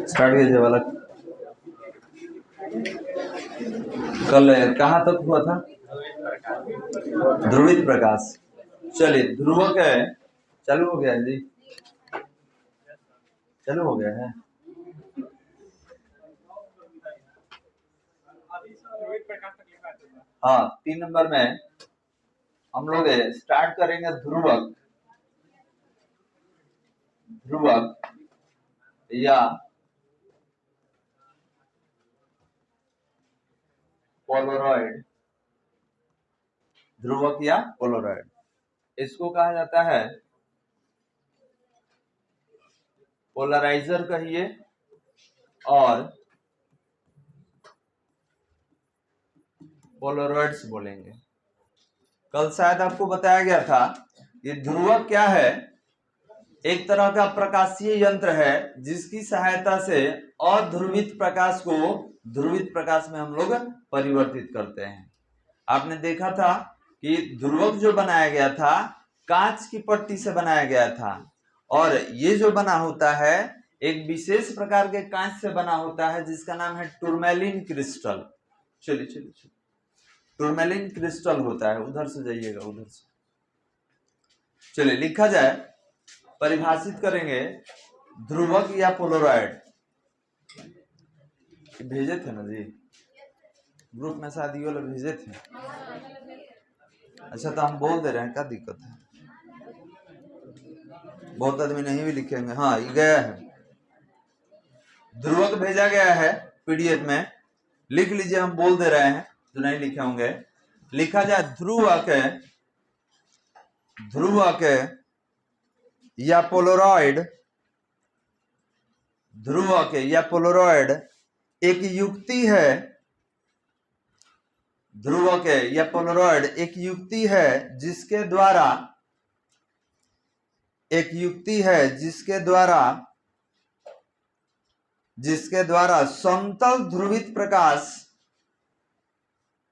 Start कीजिए वाला। कल कहाँ तक हुआ था? ध्रुवित प्रकाश। चलिए, ध्रुवक है, चालू हो गया है जी, चालू हो गया है। हाँ, 3 नंबर में हम लोग स्टार्ट करेंगे ध्रुवक, ध्रुवक या पोलरॉइड, ध्रुवक या पोलरॉइड, इसको कहा जाता है पोलराइजर कहिए, और पोलरॉइड्स बोलेंगे। कल शायद आपको बताया गया था कि ध्रुवक क्या है, एक तरह का प्रकाशीय यंत्र है जिसकी सहायता से अध्रुवित प्रकाश को ध्रुवित प्रकाश में हम लोग परिवर्तित करते हैं। आपने देखा था कि ध्रुवक जो बनाया गया था कांच की पट्टी से बनाया गया था, और ये जो बना होता है एक विशेष प्रकार के कांच से बना होता है जिसका नाम है टूरमैलिन क्रिस्टल। चलिए चलिए चलिए, टूरमैलिन क्रिस्टल होता है, उधर से जाइएगा, उधर से। चलिए लिखा जाए, परिभाषित करेंगे ध्रुवक या पोलरॉइड। भेजे थे ना जी ग्रुप में, शायद ये वाला भेजे थे। अच्छा, तो हम बोल दे रहे हैं, क्या दिक्कत है? बहुत आदमी नहीं भी लिखेंगे। हाँ, ये गया है, ध्रुवक भेजा गया है पीडीएफ में, लिख लीजिए, हम बोल दे रहे हैं जो नहीं लिखे होंगे। लिखा जाए ध्रुवक, ध्रुवक या पोलरॉइड, ध्रुवक या पोलरॉइड एक युक्ति है, ध्रुवक या पोलरॉइड एक युक्ति है जिसके द्वारा, एक युक्ति है जिसके द्वारा समतल ध्रुवित प्रकाश,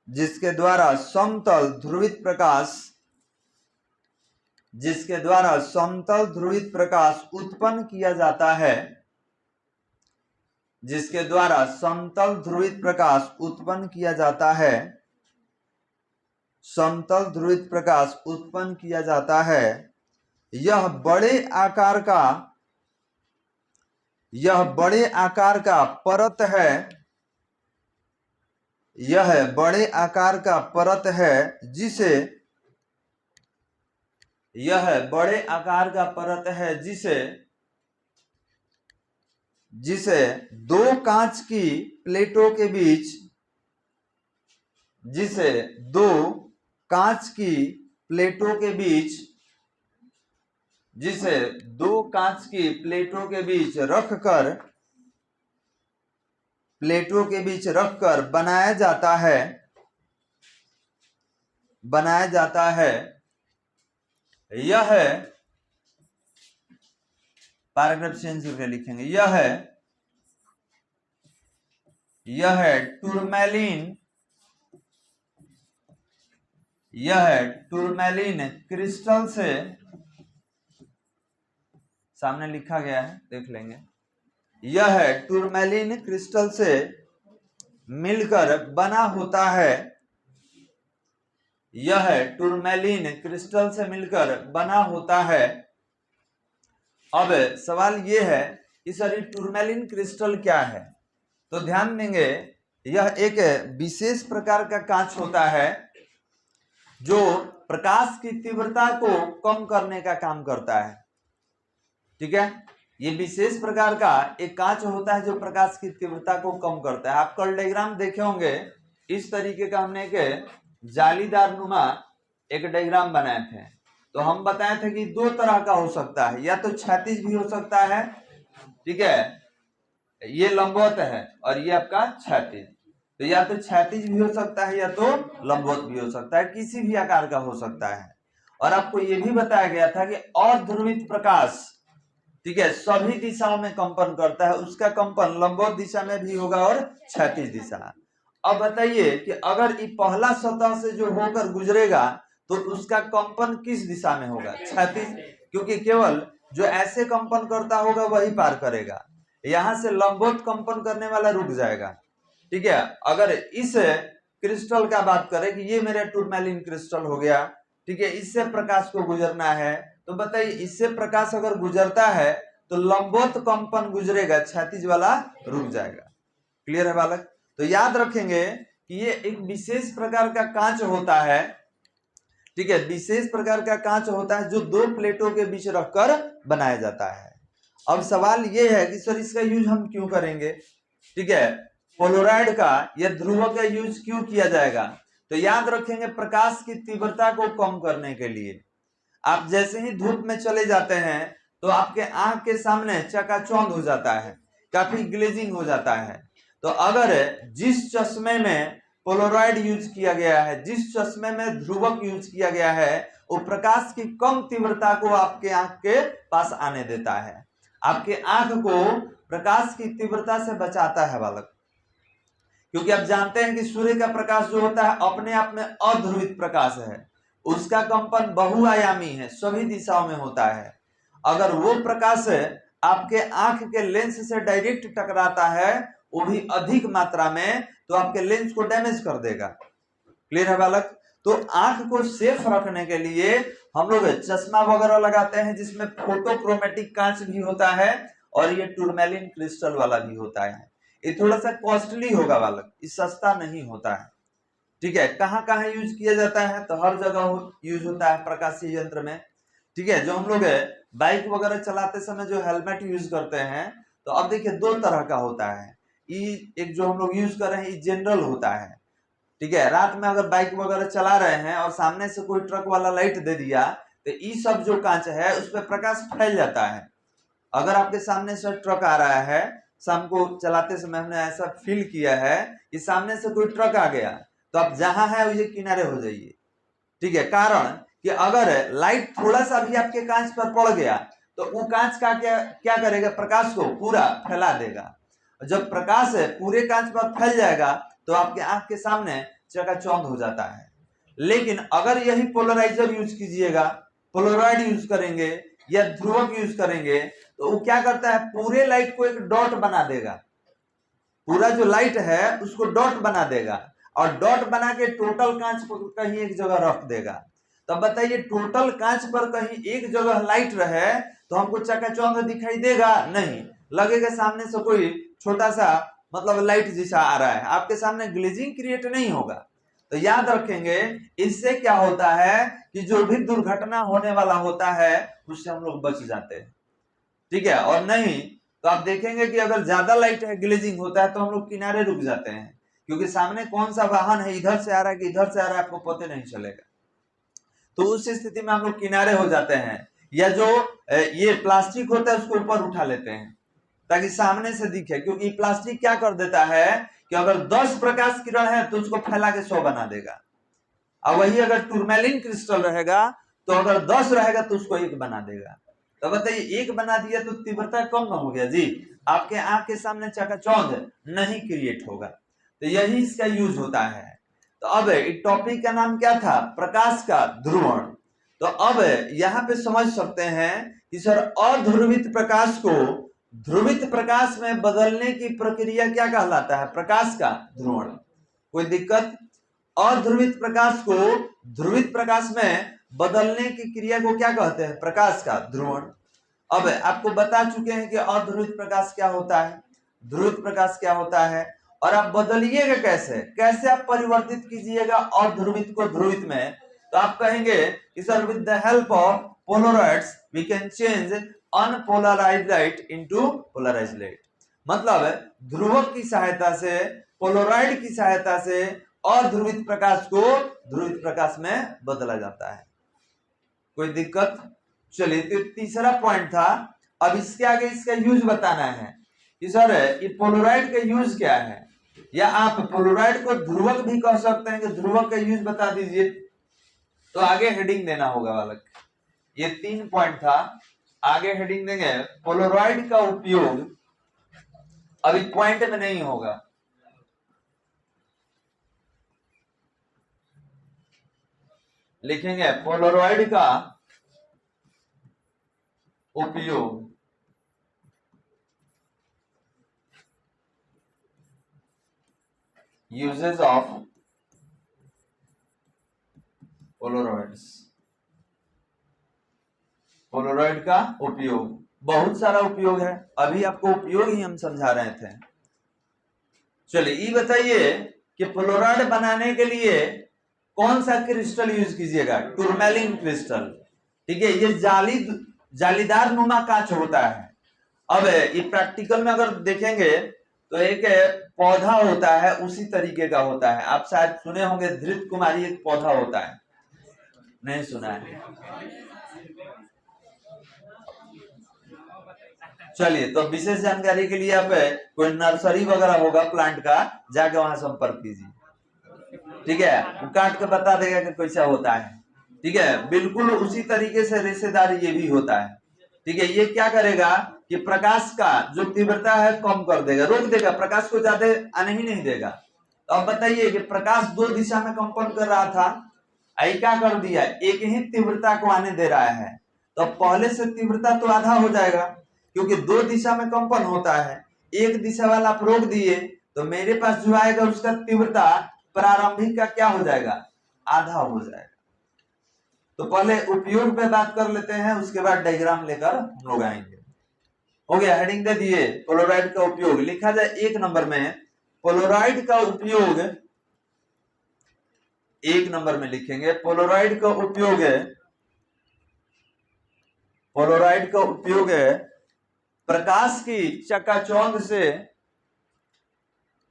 जिसके द्वारा समतल ध्रुवित प्रकाश, जिसके द्वारा समतल ध्रुवित प्रकाश उत्पन्न किया जाता है, जिसके द्वारा समतल ध्रुवित प्रकाश उत्पन्न किया जाता है, समतल ध्रुवित प्रकाश उत्पन्न किया जाता है। यह बड़े आकार का, यह बड़े आकार का परत है, यह बड़े आकार का परत है जिसे, यह बड़े आकार का परत है जिसे, जिसे दो कांच की प्लेटों के बीच, जिसे दो कांच की प्लेटों के बीच, जिसे दो कांच की प्लेटों के बीच रखकर, प्लेटों के बीच रखकर बनाया जाता है, बनाया जाता है। यह है, पैराग्राफ चेंज करके लिखेंगे, यह है टूरमैलिन, यह टूरमैलिन क्रिस्टल से, सामने लिखा गया है, देख लेंगे। यह टूरमैलिन क्रिस्टल से मिलकर बना होता है, यह टूरमैलिन क्रिस्टल से मिलकर बना होता है। अब सवाल ये है कि सर ये टूरमैलिन क्रिस्टल क्या है? तो ध्यान देंगे, यह एक विशेष प्रकार का कांच होता है जो प्रकाश की तीव्रता को कम करने का काम करता है। ठीक है, ये विशेष प्रकार का एक कांच होता है जो प्रकाश की तीव्रता को कम करता है। आप कल डायग्राम देखे होंगे, इस तरीके का हमने एक जालीदार नुमा एक डायग्राम बनाए थे, तो हम बताए थे कि दो तरह का हो सकता है, या तो क्षैतिज भी हो सकता है, ठीक है, ये लंबवत है और ये आपका क्षैतिज, तो या तो क्षैतिज भी हो सकता है या तो लंबवत भी हो सकता है, किसी भी आकार का हो सकता है। और आपको ये भी बताया गया था कि अध्रुवित प्रकाश, ठीक है, सभी दिशाओं में कंपन करता है, उसका कंपन लंबवत दिशा में भी होगा और क्षैतिज दिशा। अब बताइए कि अगर ये पहला सतह से जो होकर गुजरेगा तो उसका कंपन किस दिशा में होगा? क्षैतिज, क्योंकि केवल जो ऐसे कंपन करता होगा वही पार करेगा। यहां से लंबवत कंपन करने वाला रुक जाएगा। ठीक है, अगर इस क्रिस्टल का बात करें कि ये मेरा टूरमैलिन क्रिस्टल हो गया, ठीक है, इससे प्रकाश को गुजरना है, तो बताइए इससे प्रकाश अगर गुजरता है तो लंबवत कंपन गुजरेगा, क्षैतिज वाला रुक जाएगा। क्लियर है बालक? तो याद रखेंगे कि ये एक विशेष प्रकार का कांच होता है, ठीक है, विशेष प्रकार का कांच होता है जो दो प्लेटों के बीच रखकर बनाया जाता है। अब सवाल ये है कि सर इसका यूज हम क्यों करेंगे? ठीक है, पोलोराइड का या ध्रुवक का यूज क्यों किया जाएगा? तो याद रखेंगे प्रकाश की तीव्रता को कम करने के लिए। आप जैसे ही धूप में चले जाते हैं तो आपके आंख के सामने चकाचौंध हो जाता है, काफी ग्लेजिंग हो जाता है। तो अगर जिस चश्मे में पोलोराइड यूज किया गया है, जिस चश्मे में ध्रुवक यूज किया गया है, वो प्रकाश की कम तीव्रता को आपके आंख के पास आने देता है, आपके आंख को प्रकाश की तीव्रता से बचाता है बालक। क्योंकि आप जानते हैं कि सूर्य का प्रकाश जो होता है अपने आप में अध्रुवित प्रकाश है, उसका कंपन बहुआयामी है, सभी दिशाओं में होता है। अगर वो प्रकाश आपके आंख के लेंस से डायरेक्ट टकराता है, वो भी अधिक मात्रा में, तो आपके लेंस को डैमेज कर देगा। क्लियर है बालक? तो आंख को सेफ रखने के लिए हम लोग चश्मा वगैरह लगाते हैं जिसमें फोटोक्रोमेटिक कांच भी होता है, और ये टूरमैलिन क्रिस्टल वाला भी होता है। ये थोड़ा सा कॉस्टली होगा बालक, ये सस्ता नहीं होता है। ठीक है, कहाँ कहाँ यूज किया जाता है? तो हर जगह यूज होता है प्रकाशीय यंत्र में। ठीक है, जो हम लोग बाइक वगैरह चलाते समय जो हेलमेट यूज करते हैं, तो अब देखिए दो तरह का होता है। एक जो हम लोग यूज कर रहे हैं ये जनरल होता है। ठीक है, रात में अगर बाइक वगैरह चला रहे हैं और सामने से कोई ट्रक वाला लाइट दे दिया तो ये सब जो कांच है उस पर प्रकाश फैल जाता है। अगर आपके सामने से ट्रक आ रहा है, शाम को चलाते समय हमने ऐसा फील किया है कि सामने से कोई ट्रक आ गया, तो आप जहां है उसे किनारे हो जाइए। ठीक है, कारण कि अगर लाइट थोड़ा सा भी आपके कांच पर पड़ गया तो वो कांच का क्या करेगा? प्रकाश को पूरा फैला देगा। जब प्रकाश पूरे कांच पर फैल जाएगा तो आपके आंख के सामने चकाचौंध हो जाता है। लेकिन अगर यही पोलराइजर यूज कीजिएगा, पोलराइड यूज करेंगे या ध्रुवक यूज करेंगे, तो वो क्या करता है? पूरे लाइट को एक डॉट बना देगा, पूरा जो लाइट है उसको डॉट बना देगा, और डॉट बना के टोटल कांच पर कहीं एक जगह रख देगा। तो बताइए टोटल कांच पर कहीं एक जगह लाइट रहे तो हमको चकाचौंध दिखाई देगा? नहीं, लगेगा सामने से कोई छोटा सा मतलब लाइट जैसा आ रहा है, आपके सामने ग्लेजिंग क्रिएट नहीं होगा। तो याद रखेंगे इससे क्या होता है कि जो भी दुर्घटना होने वाला होता है उससे हम लोग बच जाते हैं। ठीक है, और नहीं तो आप देखेंगे कि अगर ज्यादा लाइट है, ग्लेजिंग होता है, तो हम लोग किनारे रुक जाते हैं, क्योंकि सामने कौन सा वाहन है, इधर से आ रहा है कि इधर से आ रहा है, आपको पता नहीं चलेगा। तो उस स्थिति में हम लोग किनारे हो जाते हैं, या जो ये प्लास्टिक होता है उसको ऊपर उठा लेते हैं ताकि सामने से दिखे, क्योंकि प्लास्टिक क्या कर देता है कि अगर 10 प्रकाश किरण है तो उसको फैला के 100 बना देगा। और वही अगर टूरमैलिन क्रिस्टल रहेगा तो अगर 10 रहेगा तो उसको 1 बना देगा। तो बताइए 1 बना दिया तो तीव्रता कम न हो गया जी, आपके आंख के सामने चकाचौंध नहीं क्रिएट होगा। तो यही इसका यूज होता है। तो अब इस टॉपिक का नाम क्या था? प्रकाश का ध्रुवण। तो अब यहाँ पे समझ सकते हैं कि सर अध्रुवित प्रकाश को ध्रुवित प्रकाश में बदलने की प्रक्रिया क्या कहलाता है? प्रकाश का ध्रुवण। कोई दिक्कत? अध्रुवित प्रकाश को ध्रुवित प्रकाश में बदलने की क्रिया को क्या कहते हैं? प्रकाश का ध्रुवण। अब आपको बता चुके हैं कि अध्रुवित प्रकाश क्या होता है, ध्रुवित प्रकाश क्या होता है, और आप बदलिएगा कैसे आप परिवर्तित कीजिएगा अध्रुवित को ध्रुवित में। तो आप कहेंगे कि sir with the help of polaroids we can change unpolarised light into polarised light. मतलब ध्रुवक की सहायता से, पोलराइड की सहायता से अध्रुवित प्रकाश को ध्रुवित प्रकाश में बदला जाता है। कोई दिक्कत? चलिए, तो तीसरा पॉइंट था। अब इसके आगे इसका यूज बताना है कि सर ये पोलराइड का यूज क्या है, या आप पोलराइड को ध्रुवक भी कह सकते हैं कि ध्रुवक का यूज बता दीजिए। तो आगे हेडिंग देना होगा बालक। ये 3 पॉइंट था, आगे हेडिंग देंगे पोलराइड का उपयोग। अभी पॉइंट में नहीं होगा, लिखेंगे पोलराइड का उपयोग यूजेस ऑफ पोलराइड्स। पोलराइड का उपयोग, बहुत सारा उपयोग है, अभी आपको उपयोग ही हम समझा रहे थे। चलिए ये बताइए कि पोलराइड बनाने के लिए कौन सा क्रिस्टल यूज कीजिएगा? टूरमैलिन क्रिस्टल। ठीक है, ये जालीदार नुमा कांच होता है। अब ये प्रैक्टिकल में अगर देखेंगे तो एक पौधा होता है, उसी तरीके का होता है। आप शायद सुने होंगे धृत कुमारी एक पौधा होता है, नहीं सुना है? चलिए, तो विशेष जानकारी के लिए आप कोई नर्सरी वगैरह होगा प्लांट का, जाके वहां संपर्क कीजिए। ठीक है, वो काट के बता देगा कि कैसा होता है। ठीक है, बिल्कुल उसी तरीके से रेशेदार ये भी होता है। ठीक है, ये क्या करेगा कि प्रकाश का जो तीव्रता है कम कर देगा, रोक देगा, प्रकाश को ज्यादा आने ही नहीं देगा। तो अब बताइए कि प्रकाश दो दिशा में कंपन कर रहा था, आई क्या कर दिया, एक ही तीव्रता को आने दे रहा है। तो पहले से तीव्रता तो आधा हो जाएगा, क्योंकि दो दिशा में कंपन होता है। एक दिशा वाला आप रोक दिए तो मेरे पास जो आएगा उसका तीव्रता प्रारंभिक का क्या हो जाएगा, आधा हो जाएगा। तो पहले उपयोग पे बात कर लेते हैं, उसके बाद डायग्राम लेकर हम लोग आएंगे। हो गया, हेडिंग दे दिए पोलराइड का उपयोग। लिखा जाए 1 नंबर में पोलराइड का उपयोग, 1 नंबर में लिखेंगे पोलराइड का उपयोग है, पोलराइड का उपयोग है प्रकाश की चकाचौंध से,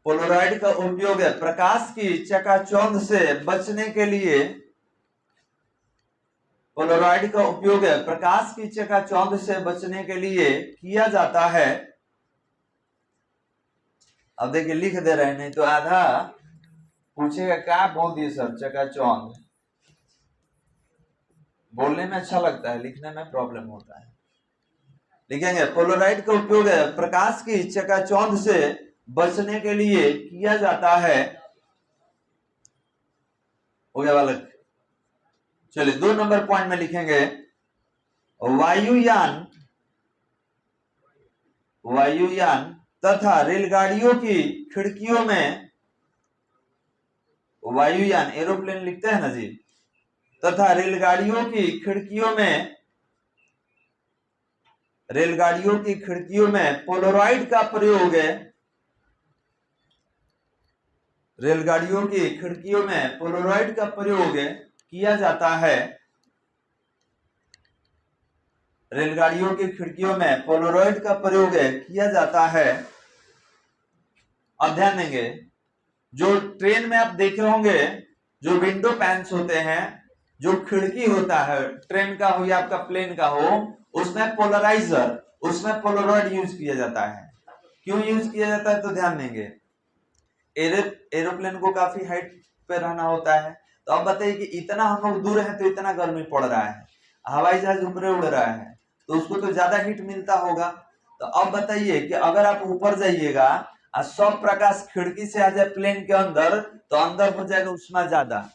पोलराइड का उपयोग है प्रकाश की चकाचौंध से बचने के लिए, पोलराइड का उपयोग है प्रकाश की चकाचौंध से बचने के लिए किया जाता है। अब देखिए लिख दे रहे हैं, नहीं तो आधा पूछेगा क्या बोल दिए सर चकाचौंध। बोलने में अच्छा लगता है, लिखने में प्रॉब्लम होता है। लिखेंगे पोलराइड का उपयोग है प्रकाश की चकाचौंध से बचने के लिए किया जाता है। हो गया बालक? चलिए 2 नंबर पॉइंट में लिखेंगे वायुयान तथा रेलगाड़ियों की खिड़कियों में, वायुयान एरोप्लेन लिखते हैं ना जी, तथा रेलगाड़ियों की खिड़कियों में, रेलगाड़ियों की खिड़कियों में पोलराइड का प्रयोग है, रेलगाड़ियों की खिड़कियों में पोलराइड का प्रयोग किया जाता है, रेलगाड़ियों की खिड़कियों में पोलराइड का प्रयोग किया जाता है। अब ध्यान देंगे, जो ट्रेन में आप देखे होंगे जो विंडो पैन्स होते हैं, जो खिड़की होता है ट्रेन का हो या आपका प्लेन का हो, उसमें पोलराइजर, उसमें पोलराइड यूज किया जाता है। क्यों यूज किया जाता है तो ध्यान देंगे, एरोप्लेन को काफी हाइट पे रहना होता है। तो अब बताइए कि इतना हम लोग दूर हैं तो इतना गर्मी पड़ रहा है, हवाई जहाज ऊपर उड़ रहा है तो उसको तो ज्यादा हीट मिलता होगा। तो अब बताइए कि अगर आप ऊपर जाइएगा और सब प्रकाश खिड़की से आ जाए प्लेन के अंदर, तो अंदर हो जाएगा उष्मा ज्यादा।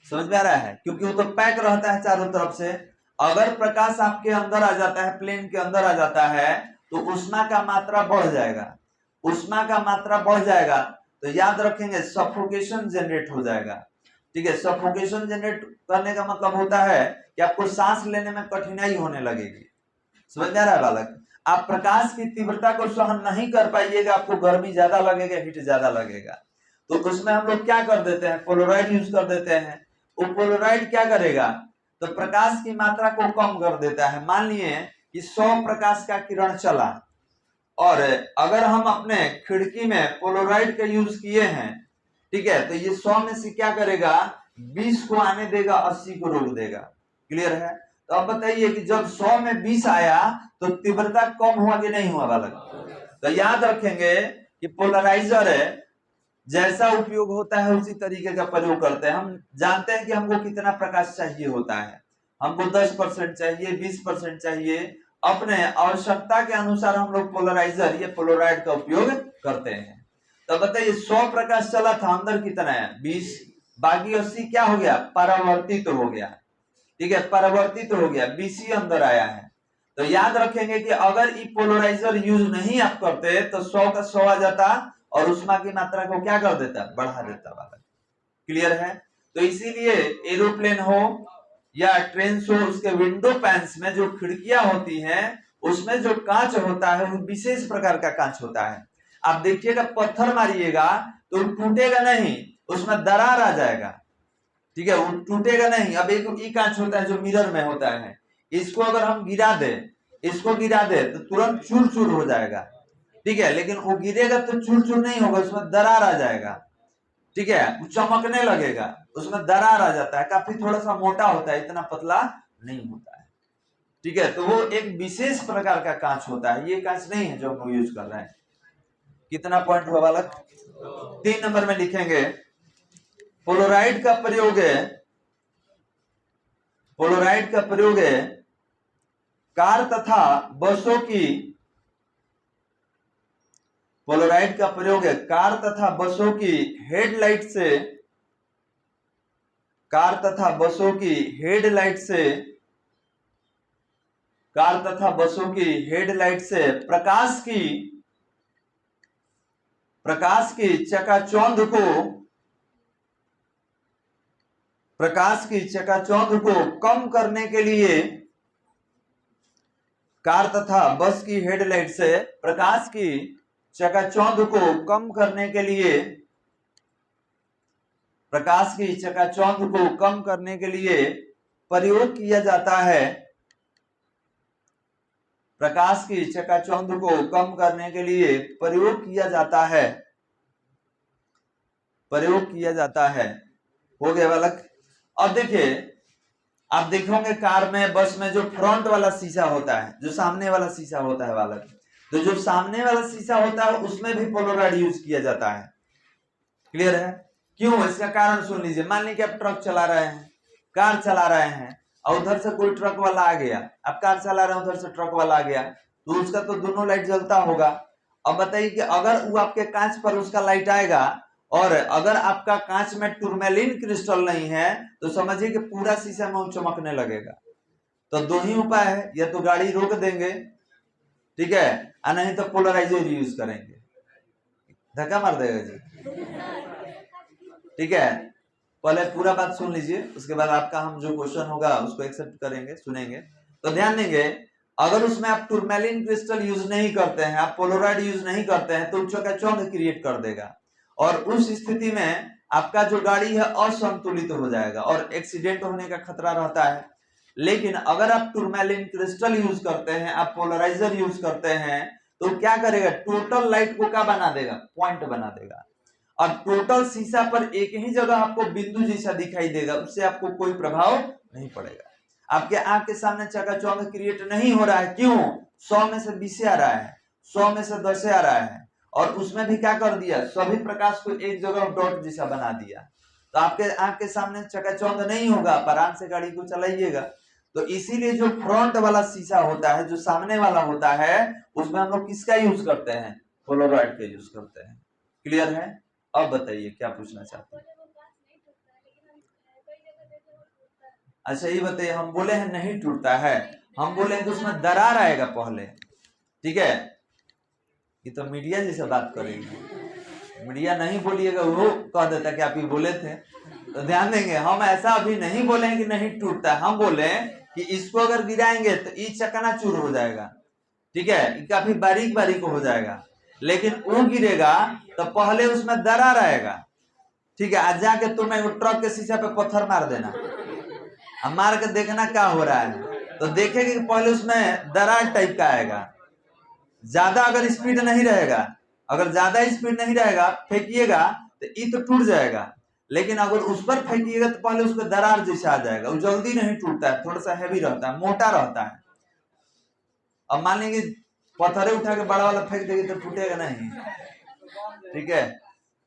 समझ में आ रहा है? क्योंकि वो तो पैक रहता है चारों तरफ से। अगर प्रकाश आपके अंदर आ जाता है, प्लेन के अंदर आ जाता है, तो उष्मा का मात्रा बढ़ जाएगा। उष्मा का मात्रा बढ़ जाएगा तो याद रखेंगे सफोकेशन जनरेट हो जाएगा। ठीक है, सफोकेशन जनरेट करने का मतलब होता है कि आपको सांस लेने में कठिनाई होने लगेगी। समझ में आ रहा है बालक? आप प्रकाश की तीव्रता को सहन नहीं कर पाइएगा, आपको गर्मी ज्यादा लगेगा, हीट ज्यादा लगेगा। तो उसमें हम लोग क्या कर देते हैं, पोलराइड यूज कर देते हैं। वो पोलराइड क्या करेगा, तो प्रकाश की मात्रा को कम कर देता है। मान लिए कि 100 प्रकाश का किरण चला, और अगर हम अपने खिड़की में पोलराइड का यूज किए हैं, ठीक है, तो ये 100 में से क्या करेगा, 20 को आने देगा, 80 को रोक देगा। क्लियर है? तो अब बताइए कि जब 100 में 20 आया तो तीव्रता कम हुआ कि नहीं हुआ बालक? तो याद रखेंगे कि पोलराइजर है, जैसा उपयोग होता है उसी तरीके का प्रयोग करते हैं। हम जानते हैं कि हमको कितना प्रकाश चाहिए होता है, हमको 10% चाहिए, 20% चाहिए, अपने आवश्यकता के अनुसार हम लोग पोलराइजर, ये पोलराइड का उपयोग करते हैं। तो बताइए 100 प्रकाश चला था, अंदर कितना है, 20, बाकी 80 क्या हो गया, परावर्तित हो गया। ठीक है, परावर्तित हो गया, BC अंदर आया है। तो याद रखेंगे कि अगर ई पोलराइजर यूज नहीं आप करते तो 100 का 100 आ जाता और उष्मा की मात्रा को क्या कर देता, बढ़ा देता वाला। क्लियर है? तो इसीलिए एरोप्लेन हो या ट्रेन हो, उसके विंडो पैन्स में जो खिड़कियां होती हैं उसमें जो कांच होता है वो विशेष प्रकार का कांच होता है। आप देखिएगा, पत्थर मारिएगा तो टूटेगा नहीं, उसमें दरार आ जाएगा। ठीक है, वो टूटेगा नहीं। अब एक ई कांच होता है जो मिरर में होता है, इसको अगर हम गिरा दे, इसको गिरा दे तो तुरंत चूर चूर हो जाएगा। ठीक है, लेकिन वो गिरेगा तो चूर चूर नहीं होगा, उसमें दरार आ जाएगा। ठीक है, वो चमकने लगेगा, उसमें दरार आ जाता है, काफी थोड़ा सा मोटा होता है, इतना पतला नहीं होता है। ठीक है, तो वो एक विशेष प्रकार का कांच होता है, ये कांच नहीं है जो हम यूज कर रहे हैं। कितना पॉइंट हुआ बालक? 3 नंबर में लिखेंगे, पोलोराइड का प्रयोग है, पोलोराइड का प्रयोग है कार तथा बसों की, पोलोराइड का प्रयोग है कार तथा बसों की हेडलाइट से, कार तथा बसों की हेडलाइट से, कार तथा बसों की हेडलाइट से प्रकाश की चकाचौंध को, प्रकाश की चकाचौंध को कम करने के लिए, कार तथा बस की हेडलाइट से प्रकाश की चकाचौंध को कम करने के लिए, प्रकाश की चकाचौंध को कम करने के लिए प्रयोग किया जाता है, प्रकाश की चकाचौंध को कम करने के लिए प्रयोग किया जाता है, प्रयोग किया जाता है। हो गया बालक? अब देखिए, आप देखोगे कार में, बस में जो फ्रंट वाला शीशा होता है, जो सामने वाला शीशा होता है बालक, तो जो सामने वाला शीशा होता है उसमें भी पोलोराइड यूज किया जाता है। क्लियर है? क्यों? इसका कारण सुन लीजिए। मान लीजिए आप ट्रक चला रहे हैं, कार चला रहे हैं, और उधर से कोई ट्रक वाला आ गया, आप कार चला रहे हैं, उधर से ट्रक वाला आ गया, तो उसका तो दोनों लाइट जलता होगा। अब बताइए कि अगर वो आपके कांच पर उसका लाइट आएगा और अगर आपका कांच में टूरमैलिन क्रिस्टल नहीं है तो समझिए कि पूरा शीशा में चमकने लगेगा। तो दो ही उपाय है, या तो गाड़ी रोक देंगे, ठीक है, और नहीं तो पोलराइजर यूज करेंगे, धक्का मार देगा जी। ठीक है, पहले पूरा बात सुन लीजिए, उसके बाद आपका हम जो क्वेश्चन होगा उसको एक्सेप्ट करेंगे, सुनेंगे। तो ध्यान देंगे, अगर उसमें आप टूरमैलिन क्रिस्टल यूज नहीं करते हैं, आप पोलोराइड यूज नहीं करते हैं, तो चकाचौंध क्रिएट कर देगा और उस स्थिति में आपका जो गाड़ी है असंतुलित हो जाएगा और एक्सीडेंट होने का खतरा रहता है। लेकिन अगर आप टूरमैलिन क्रिस्टल यूज करते हैं, आप पोलराइजर यूज करते हैं, तो क्या करेगा, टोटल लाइट को क्या बना देगा, पॉइंट बना देगा। और टोटल शीशा पर एक ही जगह आपको बिंदु जैसा दिखाई देगा, उससे आपको कोई प्रभाव नहीं पड़ेगा। आपके आंख के सामने चकाचौंध क्रिएट नहीं हो रहा है, क्यों? 100 में से 20 आ रहा है, 100 में से 10 आ रहा है, और उसमें भी क्या कर दिया, सभी प्रकाश को एक जगह डॉट जैसा बना दिया। तो आपके आंख के सामने चकाचौंध नहीं होगा, आप आराम से गाड़ी को चलाइएगा। तो इसीलिए जो फ्रंट वाला शीशा होता है, जो सामने वाला होता है, उसमें हम लोग किसका यूज करते हैं, पोलराइड का यूज करते हैं। क्लियर है? अब बताइए क्या पूछना चाहते हैं। अच्छा ये बताइए, हम बोले हैं नहीं टूटता है, हम बोले हैं कि उसमें दरार आएगा पहले। ठीक है, ये तो मीडिया जैसे बात करेंगे, मीडिया नहीं बोलिएगा, वो कह देता कि आप ये बोले थे। तो ध्यान देंगे, हम ऐसा अभी नहीं बोले हैं कि नहीं टूटता, हम बोले कि इसको अगर गिराएंगे तो ये चकनाचूर हो जाएगा। ठीक है, ये काफी बारीक बारीक हो जाएगा, लेकिन वो गिरेगा तो पहले उसमें दरार आएगा। ठीक है, आज जाके तुम एक ट्रक के शीशे पे पत्थर मार देना, मार के देखना क्या हो रहा है, तो देखेंगे कि पहले उसमें दरार टाइप का आएगा। ज्यादा अगर स्पीड नहीं रहेगा, अगर ज्यादा स्पीड नहीं रहेगा, फेंकिएगा तो ये तो टूट जाएगा, लेकिन अगर उस पर फेंकिएगा तो पहले उसको दरार जैसा आ जाएगा, वो जल्दी नहीं टूटता है, थोड़ा सा हैवी रहता है, मोटा रहता है। अब मान लेंगे पत्थरे उठा के बड़ा वाला फेंक देंगे तो टूटेगा नहीं। ठीक है,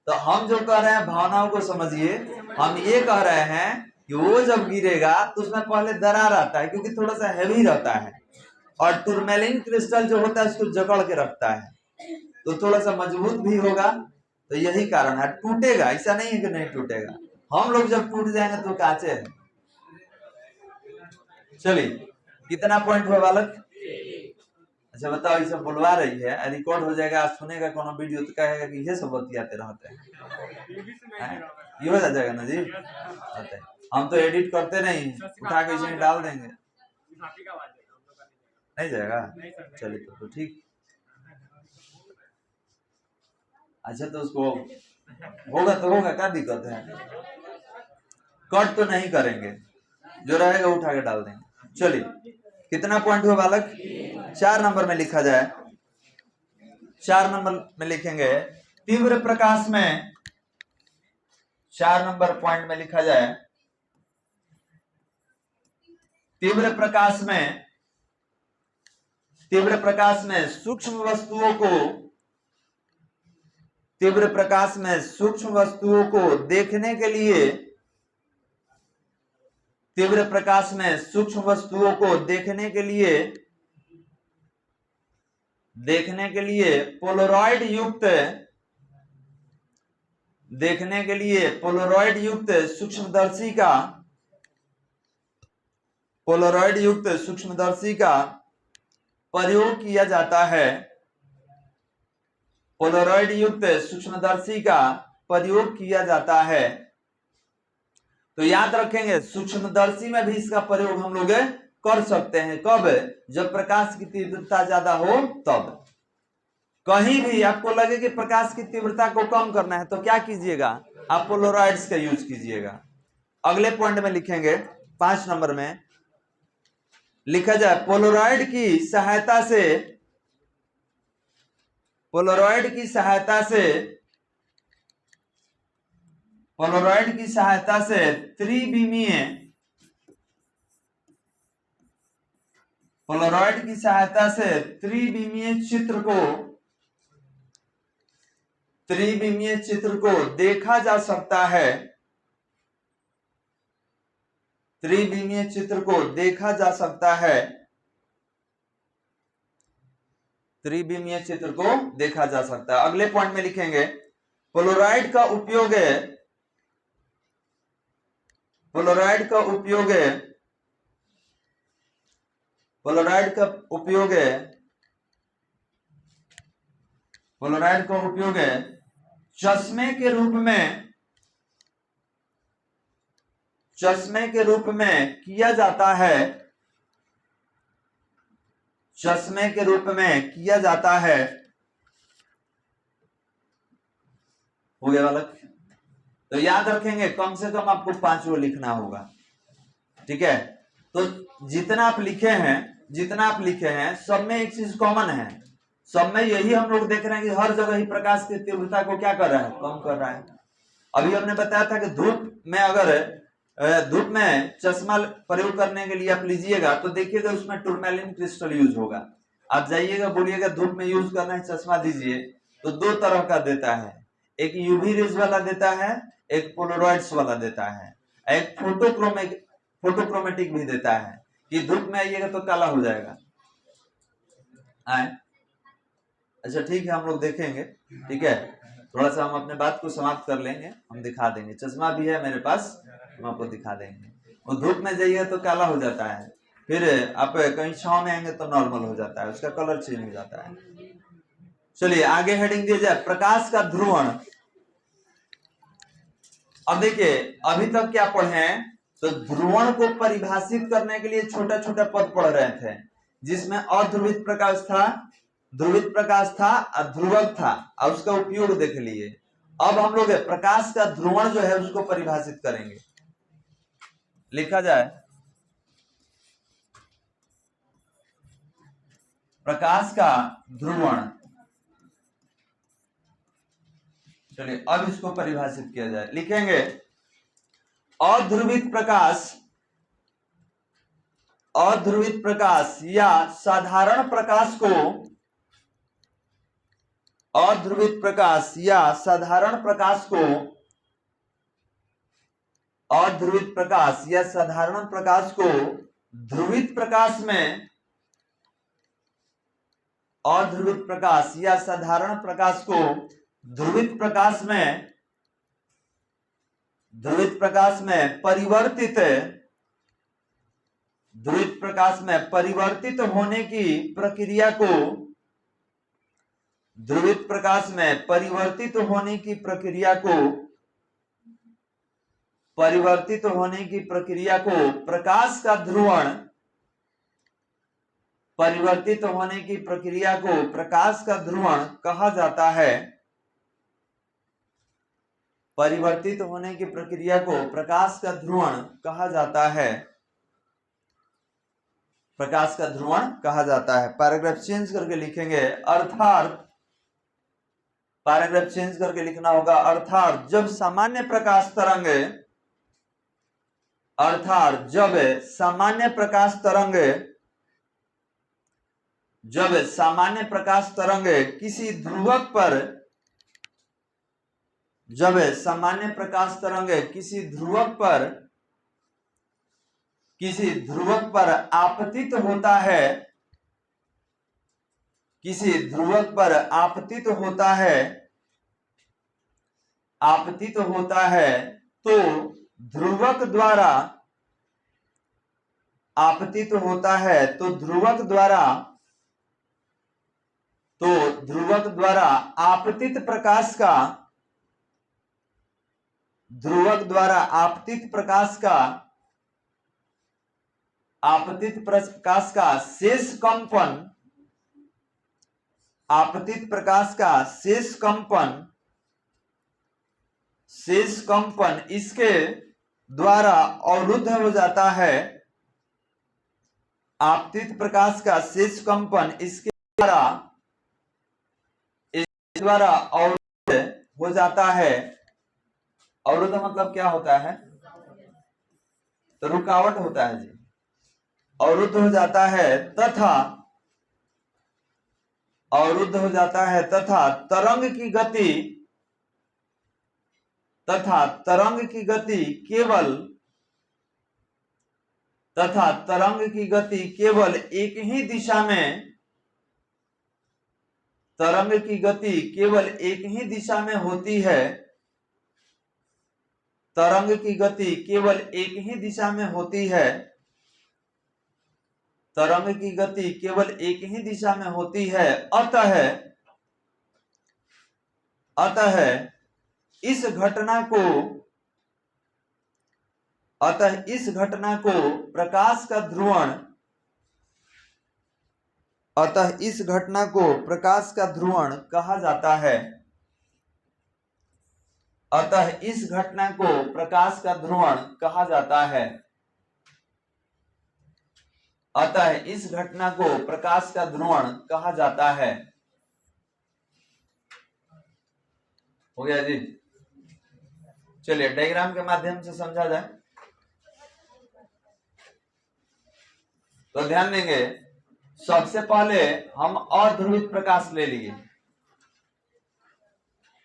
तो हम जो कह रहे हैं भावनाओं को समझिए, हम ये कह रहे हैं कि वो जब गिरेगा तो उसमें पहले दरार आता है, क्योंकि थोड़ा सा हैवी रहता है, और टूरमैलिन क्रिस्टल जो होता है उसको जकड़ के रखता है, तो थोड़ा सा मजबूत भी होगा। तो यही कारण है, टूटेगा, ऐसा नहीं है कि नहीं टूटेगा। हम लोग जब टूट जाएंगे तो कांचे हैं। चलिए, कितना पॉइंट हुआ बालक? अच्छा बताओ, ये सब बुलवा रही है, रिकॉर्ड हो जाएगा, आज सुनेगा कोनो वीडियो तो कहेगा कि ये सब बतियाते रहते हैं। ये हो जाएगा ना जी। हम तो एडिट करते नहीं, उठा के इसे डाल देंगे। नहीं जाएगा? चलिए तो ठीक। अच्छा तो उसको होगा तो होगा, क्या दिक्कत है? कट तो नहीं करेंगे, जो रहेगा उठा के डाल देंगे। चलिए, कितना पॉइंट हुआ बालक? 4 नंबर में लिखा जाए। 4 नंबर में लिखेंगे तीव्र प्रकाश में, 4 नंबर पॉइंट में लिखा जाए तीव्र प्रकाश में, तीव्र प्रकाश में सूक्ष्म वस्तुओं को, तीव्र प्रकाश में सूक्ष्म वस्तुओं को देखने के लिए, तीव्र प्रकाश में सूक्ष्म वस्तुओं को देखने के लिए पोलराइड युक्त, देखने के लिए पोलराइड युक्त सूक्ष्मदर्शी का, पोलराइड युक्त सूक्ष्मदर्शी का प्रयोग किया जाता है, पोलराइड युक्त सूक्ष्मदर्शी का प्रयोग किया जाता है। तो याद रखेंगे, सूक्ष्मदर्शी में भी इसका प्रयोग हम लोग कर सकते हैं। कब? जब प्रकाश की तीव्रता ज्यादा हो तब। कहीं भी आपको लगे कि प्रकाश की तीव्रता को कम करना है तो क्या कीजिएगा? आप पोलराइड्स का यूज कीजिएगा। अगले पॉइंट में लिखेंगे 5 नंबर में लिखा जाए पोलराइड की सहायता से, पोलराइड की सहायता से, पोलराइड की सहायता से त्रिविमीय, पोलराइड की सहायता से त्रिविमीय चित्र को, त्रिविमीय चित्र को देखा जा सकता है, त्रिविमीय चित्र को देखा जा सकता है, त्रिविमीय चित्र को देखा जा सकता है। अगले पॉइंट में लिखेंगे पोलराइड का उपयोग है, पोलराइड का उपयोग है, पोलराइड का उपयोग है, पोलराइड का उपयोग है चश्मे के रूप में, चश्मे के रूप में किया जाता है, चश्मे के रूप में किया जाता है। हो गया बालक? तो याद रखेंगे, कम से कम आपको 5 वो लिखना होगा, ठीक है? तो जितना आप लिखे हैं, जितना आप लिखे हैं सब में एक चीज कॉमन है, सब में यही हम लोग देख रहे हैं कि हर जगह ही प्रकाश की तीव्रता को क्या कर रहा है? कम कर रहा है। अभी हमने बताया था कि धूप में, अगर धूप में चश्मा प्रयोग करने के लिए आप लीजिएगा तो देखिएगा उसमें टूरमैलिन क्रिस्टल यूज होगा। आप जाइएगा बोलिएगा धूप में यूज करना है चश्मा दीजिए, तो 2 तरह का देता है, एक यूवी रेज वाला देता है, एक पोलराइड्स वाला देता है, एक फोटोक्रोमेटिक भी देता है कि धूप में आइएगा तो काला हो जाएगा। अच्छा ठीक है, हम लोग देखेंगे, ठीक है? थोड़ा सा हम अपने बात को समाप्त कर लेंगे, हम दिखा देंगे। चश्मा भी है मेरे पास, हम आपको दिखा देंगे। और धूप में जाइए तो काला हो जाता है, फिर आप कहीं छांव में आएंगे तो नॉर्मल हो जाता है, उसका कलर चेंज हो जाता है। चलिए आगे हेडिंग दिया जाए प्रकाश का ध्रुवण। अब देखिए, अभी तक क्या पढ़े हैं? तो ध्रुवण को परिभाषित करने के लिए छोटा छोटा पद पढ़ रहे थे, जिसमें अध्रुवित प्रकाश था, ध्रुवित प्रकाश था और ध्रुवक था, और उसका उपयोग देख लिए। अब हम लोग प्रकाश का ध्रुवण जो है उसको परिभाषित करेंगे। लिखा जाए प्रकाश का ध्रुवण। चलिए अब इसको परिभाषित किया जाए, लिखेंगे अध्रुवित प्रकाश, अध्रुवित प्रकाश या साधारण प्रकाश को, अध्रुवित प्रकाश या साधारण प्रकाश को, अध्रुवित प्रकाश या साधारण प्रकाश को ध्रुवित प्रकाश में, अध्रुवित प्रकाश या साधारण प्रकाश को ध्रुवित प्रकाश में, ध्रुवित प्रकाश में परिवर्तित होने की प्रक्रिया को ध्रुवित प्रकाश में परिवर्तित होने की प्रक्रिया को प्रकाश का ध्रुवण परिवर्तित होने की प्रक्रिया को प्रकाश का ध्रुवण कहा जाता है। परिवर्तित होने की प्रक्रिया को प्रकाश का ध्रुवण कहा जाता है। प्रकाश का ध्रुवण कहा जाता है। पैराग्राफ चेंज करके लिखेंगे, अर्थात पैराग्राफ चेंज करके लिखना होगा, अर्थात जब सामान्य प्रकाश तरंग किसी ध्रुवक पर आपतित होता है तो ध्रुवक द्वारा आपतित प्रकाश का शेष कंपन इसके द्वारा अवरुद्ध हो जाता है। आपतित प्रकाश का शेष कंपन इसके द्वारा अवरुद्ध हो जाता है। अवरुद्ध मतलब क्या होता है? तो रुकावट होता है जी। अवरुद्ध हो जाता है तथा तरंग की गति केवल एक ही दिशा में होती है। अतः इस घटना को प्रकाश का ध्रुवण कहा जाता है। हो गया जी। चलिए डायग्राम के माध्यम से समझा जाए तो ध्यान देंगे। सबसे पहले हम अध्रुवित प्रकाश ले लिए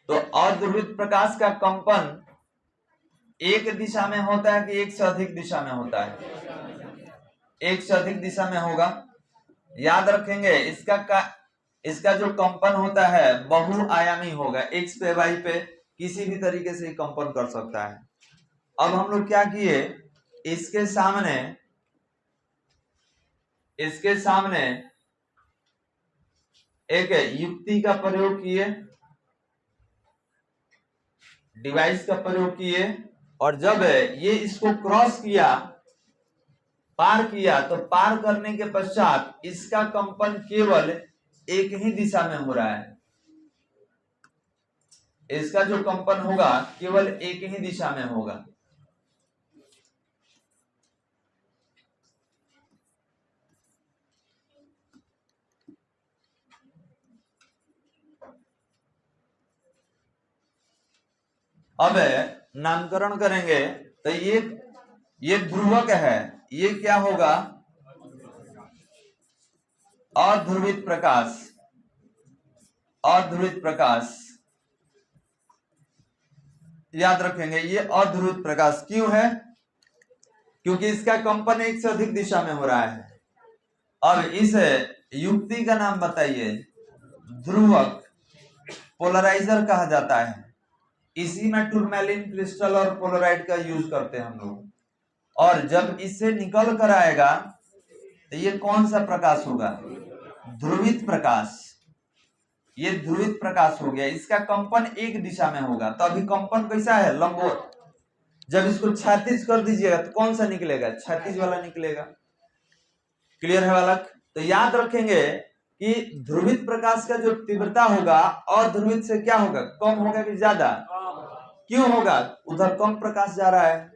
तो अध्रुवित प्रकाश का कंपन एक दिशा में होता है कि एक से अधिक दिशा में होता है? एक से अधिक दिशा में होगा। याद रखेंगे इसका जो कंपन होता है बहुआयामी होगा। एक्स पे वाई पे किसी भी तरीके से कंपन कर सकता है। अब हम लोग क्या किए, इसके सामने एक युक्ति का प्रयोग किए, डिवाइस का प्रयोग किए, और जब ये इसको क्रॉस किया, पार किया, तो पार करने के पश्चात इसका कंपन केवल एक ही दिशा में हो रहा है। इसका जो कंपन होगा केवल एक ही दिशा में होगा। अब नामकरण करेंगे तो ये ध्रुवक है, ये क्या होगा? अध्रुवित प्रकाश। अध्रुवित प्रकाश याद रखेंगे, ये अध्रुवित प्रकाश क्यों है? क्योंकि इसका कंपन एक से अधिक दिशा में हो रहा है। अब इस युक्ति का नाम बताइए। ध्रुवक, पोलराइजर कहा जाता है। इसी में टूरमैलिन क्रिस्टल और पोलराइड का यूज करते हैं हम लोग। और जब इससे निकल कर आएगा तो ये कौन सा प्रकाश होगा? ध्रुवित प्रकाश। ये ध्रुवित प्रकाश हो गया। इसका कंपन एक दिशा में होगा, तो अभी कंपन कैसा है? लंबवत। जब इसको क्षैतिज कर दीजिएगा तो कौन सा निकलेगा? क्षैतिज वाला निकलेगा। क्लियर है बालक? तो याद रखेंगे कि ध्रुवित प्रकाश का जो तीव्रता होगा अध्रुवित से क्या होगा? कम होगा कि ज्यादा? क्यों होगा? उधर कम प्रकाश जा रहा है।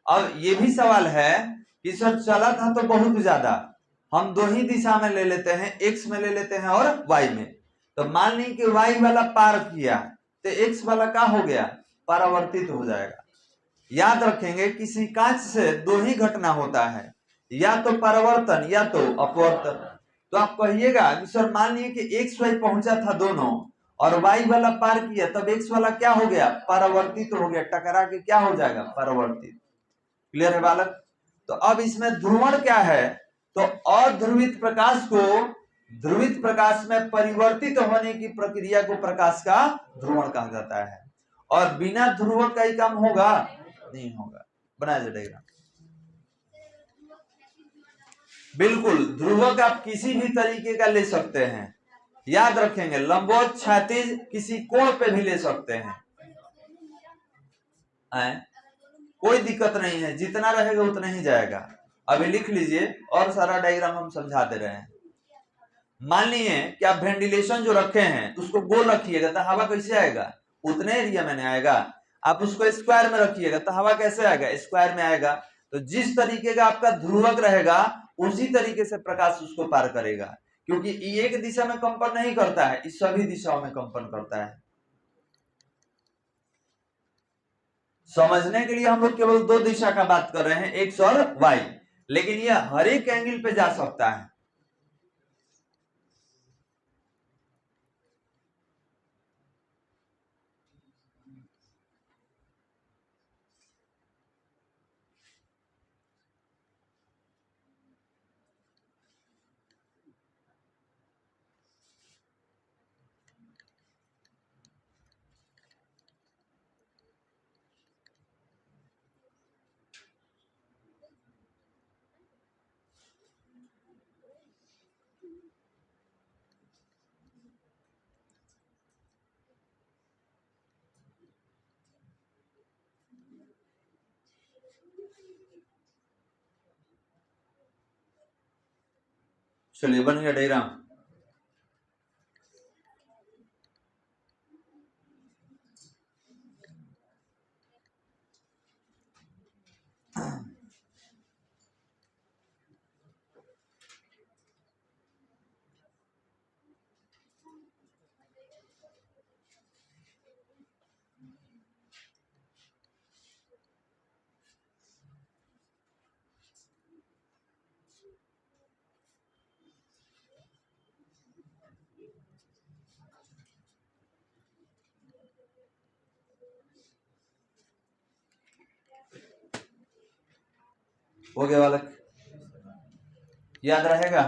अब ये भी सवाल है कि सर चला था तो बहुत ज्यादा, हम दो ही दिशा में ले लेते हैं, एक्स में ले लेते हैं और वाई में। तो मान ली कि वाई वाला पार किया तो एक्स वाला क्या हो गया? परावर्तित हो जाएगा। याद रखेंगे किसी कांच से दो ही घटना होता है, या तो परावर्तन या तो अपवर्तन। तो आप कहिएगा कि सर मान लीजिए कि एक्स वाई पहुंचा था दोनों और वाई वाला पार किया, तब एक्स वाला क्या हो गया? परावर्तित हो गया, टकरा के क्या हो जाएगा? परावर्तित। क्लियर है बालक? तो अब इसमें ध्रुवण क्या है? तो अध्रुवित प्रकाश को ध्रुवित प्रकाश में परिवर्तित होने की प्रक्रिया को प्रकाश का ध्रुवण कहा जाता है। और बिना ध्रुवक का ही काम होगा? नहीं होगा। बना जाएगा। बिल्कुल, ध्रुवक आप किसी भी तरीके का ले सकते हैं। याद रखेंगे लंबवत, क्षैतिज, किसी कोण पे भी ले सकते हैं। कोई दिक्कत नहीं है, जितना रहेगा उतना ही जाएगा। अभी लिख लीजिए और सारा डायग्राम हम समझा दे रहे हैं। मान लीजिए कि आप वेंटिलेशन जो रखे हैं उसको गोल रखिएगा तो हवा कैसे आएगा? उतने एरिया में नहीं आएगा। आप उसको स्क्वायर में रखिएगा तो हवा कैसे आएगा? स्क्वायर में आएगा। तो जिस तरीके का आपका ध्रुवक रहेगा उसी तरीके से प्रकाश उसको पार करेगा, क्योंकि एक दिशा में कंपन नहीं करता है, इस सभी दिशाओं में कंपन करता है। समझने के लिए हम लोग केवल दो दिशा का बात कर रहे हैं, एक्स और वाई, लेकिन यह हर एक एंगल पे जा सकता है। चलिए बन गया डायग्राम। हो गया बालक? याद रहेगा?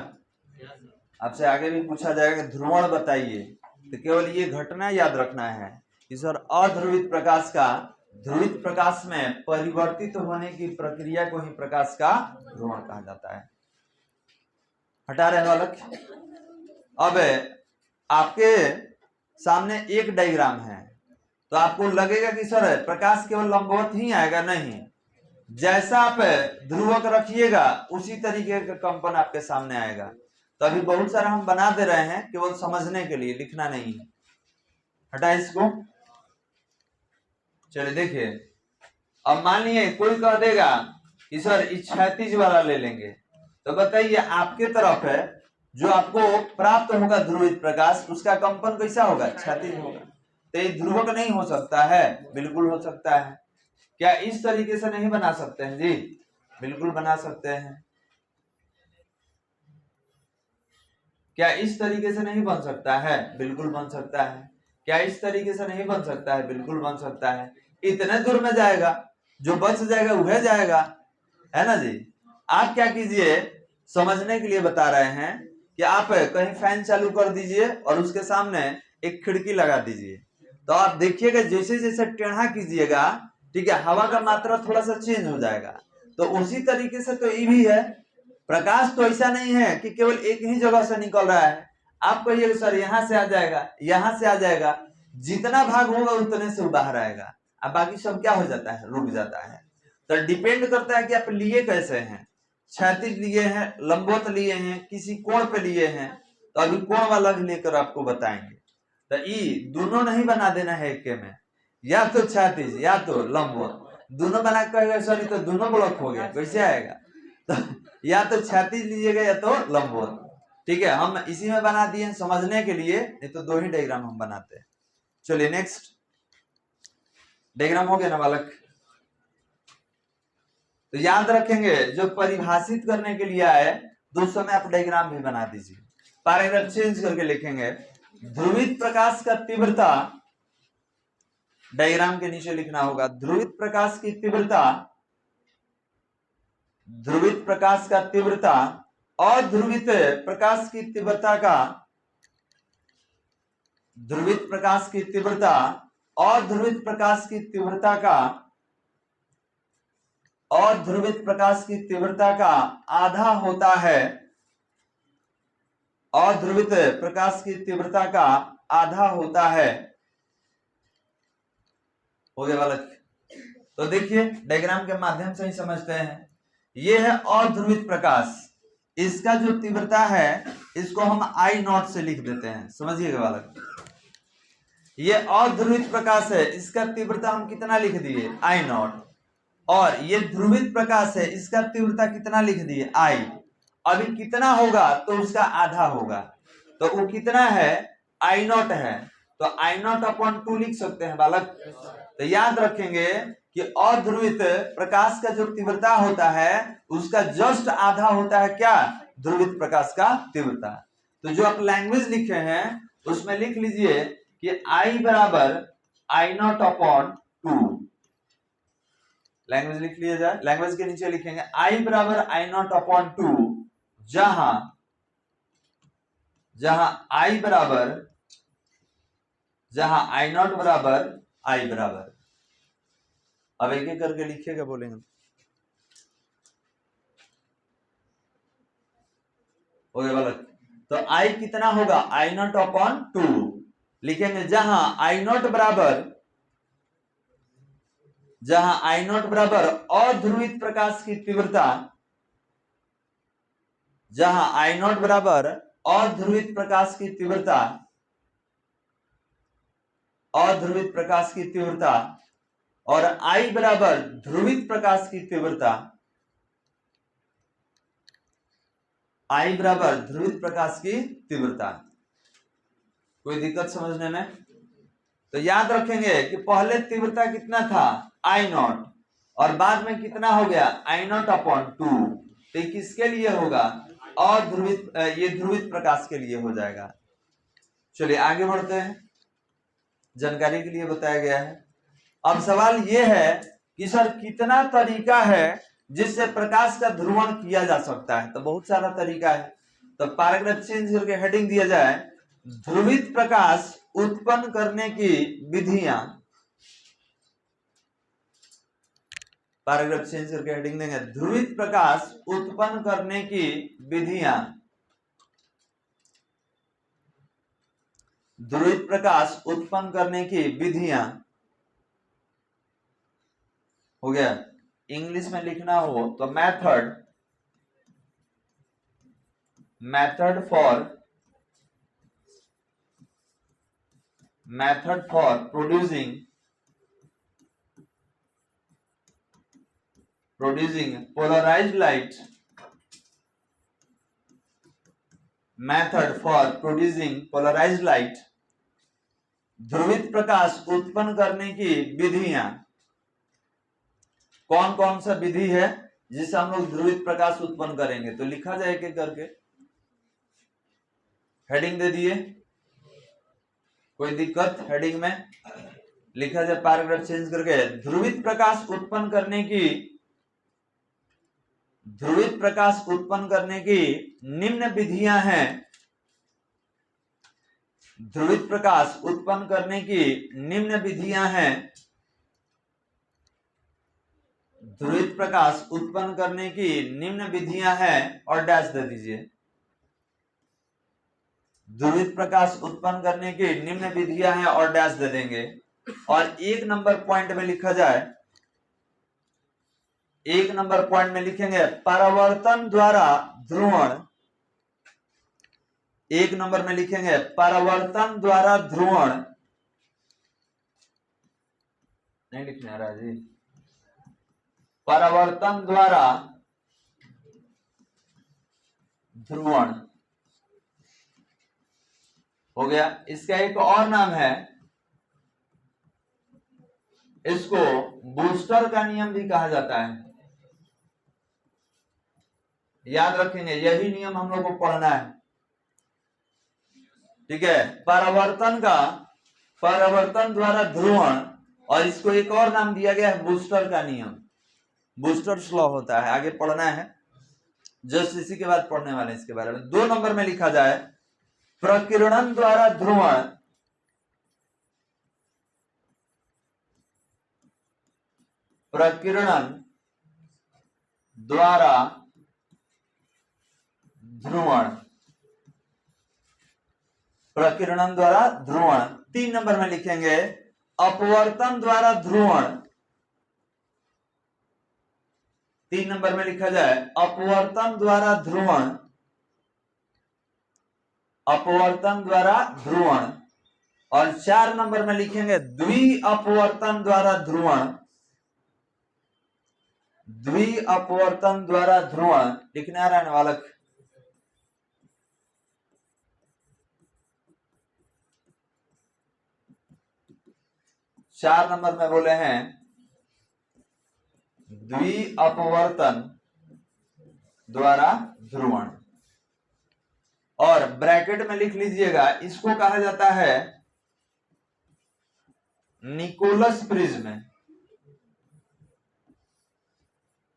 आपसे आगे भी पूछा जाएगा ध्रुवण बताइए, तो केवल ये घटना याद रखना है कि सर अध्रुवित प्रकाश का ध्रुवित प्रकाश में परिवर्तित होने की प्रक्रिया को ही प्रकाश का ध्रुवण कहा जाता है। हटा रहे बालक? अब आपके सामने एक डायग्राम है, तो आपको लगेगा कि सर प्रकाश केवल लंबवत ही आएगा। नहीं, जैसा आप ध्रुवक रखिएगा उसी तरीके का कंपन आपके सामने आएगा। तो अभी बहुत सारा हम बना दे रहे हैं केवल समझने के लिए, लिखना नहीं है। हटा इसको। चलिए देखिए, अब मान लीजिए कोई कह देगा कि सर इस क्षैतिज वाला ले लेंगे, तो बताइए आपके तरफ है जो आपको प्राप्त होगा ध्रुवित प्रकाश, उसका कंपन कैसा होगा? क्षैतिज होगा। तो ये ध्रुवक नहीं हो सकता है? बिल्कुल हो सकता है। क्या इस तरीके से नहीं बना सकते हैं? जी बिल्कुल बना सकते हैं। क्या इस तरीके से नहीं बन सकता है? बिल्कुल बन सकता है। क्या इस तरीके से नहीं बन सकता है? बिल्कुल बन सकता है। इतने दूर में जाएगा, जो बच जाएगा वह जाएगा, है ना जी? आप क्या कीजिए, समझने के लिए बता रहे हैं कि आप कहीं फैन चालू कर दीजिए और उसके सामने एक खिड़की लगा दीजिए, तो आप देखिएगा जैसे जैसे टेढ़ा कीजिएगा, ठीक है, हवा का मात्रा थोड़ा सा चेंज हो जाएगा। तो उसी तरीके से तो ये भी है, प्रकाश तो ऐसा नहीं है कि केवल एक ही जगह से निकल रहा है। आप कहिए सर यहाँ से आ जाएगा, यहाँ से आ जाएगा, जितना भाग होगा उतने से बाहर आएगा, अब बाकी सब क्या हो जाता है, रुक जाता है। तो डिपेंड करता है कि आप लिए कैसे हैं, क्षैतिज लिए हैं, लंबवत लिए हैं, किसी कोण पे लिए हैं। तो अभी कोण वाला भी लेकर आपको बताएंगे। तो ई दोनों नहीं बना देना है एक में, या तो क्षैतिज या तो लंबवत, दोनों बना कहेगा सॉरी तो दोनों ब्लॉक हो गया, कैसे आएगा? तो या तो क्षैतिज लीजिएगा या तो लंबवत, ठीक है। हम इसी में बना दिए समझने के लिए, नहीं तो दो ही डायग्राम हम बनाते हैं। चलिए नेक्स्ट डायग्राम हो गया ना बालक? तो याद रखेंगे जो परिभाषित करने के लिए आए तो उस समय आप डायग्राम भी बना दीजिए। पैराग्राफ चेंज करके लिखेंगे, ध्रुवित प्रकाश का तीव्रता, डायग्राम के नीचे लिखना होगा, ध्रुवित प्रकाश की तीव्रता, ध्रुवित प्रकाश का तीव्रता अध्रुवित प्रकाश की तीव्रता का, ध्रुवित प्रकाश की तीव्रता अध्रुवित प्रकाश की तीव्रता का, अध्रुवित प्रकाश की तीव्रता का आधा होता है, अध्रुवित प्रकाश की तीव्रता का आधा होता है। हो गया बालक? तो देखिए डायग्राम के माध्यम से ही समझते हैं। ये है अध्रुवित प्रकाश, इसका जो तीव्रता है इसको हम आई नॉट से लिख देते हैं, समझिएगा बालक। ये अध्रुवित प्रकाश है, इसका तीव्रता हम कितना लिख दिए, आई नॉट। और ये ध्रुवित प्रकाश है, इसका तीव्रता कितना लिख दिए, आई। अभी कितना होगा तो उसका आधा होगा, तो वो कितना है, आई नॉट है, तो आई नॉट अपॉन 2 लिख सकते हैं बालक। तो याद रखेंगे कि अध्रुवित प्रकाश का जो तीव्रता होता है उसका जस्ट आधा होता है क्या, ध्रुवित प्रकाश का तीव्रता। तो जो आप लैंग्वेज लिखे हैं उसमें लिख लीजिए कि आई बराबर आई नॉट अपॉन 2, लैंग्वेज लिख लिया जाए। लैंग्वेज के नीचे लिखेंगे आई बराबर आई नॉट अपॉन 2, जहां आई बराबर, जहां आई नॉट बराबर आई बराबर। अब एक एक करके लिखिएगा, बोलेंगे हो गया बालक। तो आई कितना होगा, आई नॉट अपॉन 2 लिखेंगे, जहां आई नॉट बराबर, जहां आई नॉट बराबर अध्रुवित प्रकाश की तीव्रता, जहां आई नॉट बराबर अध्रुवित प्रकाश की तीव्रता, अध्रुवित प्रकाश की तीव्रता, और आई बराबर ध्रुवित प्रकाश की तीव्रता, आई बराबर ध्रुवित प्रकाश की तीव्रता। कोई दिक्कत समझने में? तो याद रखेंगे कि पहले तीव्रता कितना था, आई नॉट, और बाद में कितना हो गया, आई नॉट अपॉन 2। तो किसके लिए होगा, अध्रुवित, ये ध्रुवित प्रकाश के लिए हो जाएगा। चलिए आगे बढ़ते हैं, जानकारी के लिए बताया गया है। अब सवाल यह है कि सर कितना तरीका है जिससे प्रकाश का ध्रुवण किया जा सकता है? तो बहुत सारा तरीका है। तो पैराग्राफ चेंज करके हेडिंग दिया जाए, ध्रुवित प्रकाश उत्पन्न करने की विधियां, पैराग्राफ चेंज करके हेडिंग देंगे, ध्रुवित प्रकाश उत्पन्न करने की विधियां, ध्रुवित प्रकाश उत्पन्न करने की विधियां। हो गया? इंग्लिश में लिखना हो तो method, method for producing polarised light, method for producing polarised light, ध्रुवित प्रकाश उत्पन्न करने की विधियां। कौन कौन सा विधि है जिससे हम लोग ध्रुवित प्रकाश उत्पन्न करेंगे? तो लिखा जाए एक एक करके, हेडिंग दे दिए, कोई दिक्कत? हेडिंग में लिखा जाए, पैराग्राफ चेंज करके, ध्रुवित प्रकाश उत्पन्न करने की, ध्रुवित प्रकाश उत्पन्न करने की निम्न विधियां हैं, ध्रुवित प्रकाश उत्पन्न करने की निम्न विधियां हैं। ध्रुवित प्रकाश उत्पन्न करने की निम्न विधियां हैं और डैश दे दीजिए। ध्रुवित प्रकाश उत्पन्न करने की निम्न विधियां हैं और डैश दे देंगे। और 1 नंबर पॉइंट में लिखा जाए, 1 नंबर पॉइंट में लिखेंगे परावर्तन द्वारा ध्रुवण। 1 नंबर में लिखेंगे परावर्तन द्वारा ध्रुवण, नहीं लिखना है जी, परावर्तन द्वारा ध्रुवण हो गया। इसका एक और नाम है, इसको बूस्टर का नियम भी कहा जाता है। याद रखेंगे, यही नियम हम लोग को पढ़ना है, ठीक है। परावर्तन द्वारा ध्रुवण, और इसको एक और नाम दिया गया है बूस्टर का नियम। बूस्टर्स लॉ होता है, आगे पढ़ना है, जस्ट इसी के बाद पढ़ने वाले हैं इसके बारे में। 2 नंबर में लिखा जाए प्रकीर्णन द्वारा ध्रुवण, प्रकीर्णन द्वारा ध्रुवण, प्रकीर्णन द्वारा ध्रुवण। 3 नंबर में लिखेंगे अपवर्तन द्वारा ध्रुवण। 3 नंबर में लिखा जाए अपवर्तन द्वारा ध्रुवण, अपवर्तन द्वारा ध्रुवण। और 4 नंबर में लिखेंगे द्वि अपवर्तन द्वारा ध्रुवण, द्वि अपवर्तन द्वारा ध्रुवण। लिखने आ रहा है बालक? 4 नंबर में बोले हैं द्वि अपवर्तन द्वारा ध्रुवण। और ब्रैकेट में लिख लीजिएगा, इसको कहा जाता है निकोलस प्रिज्म।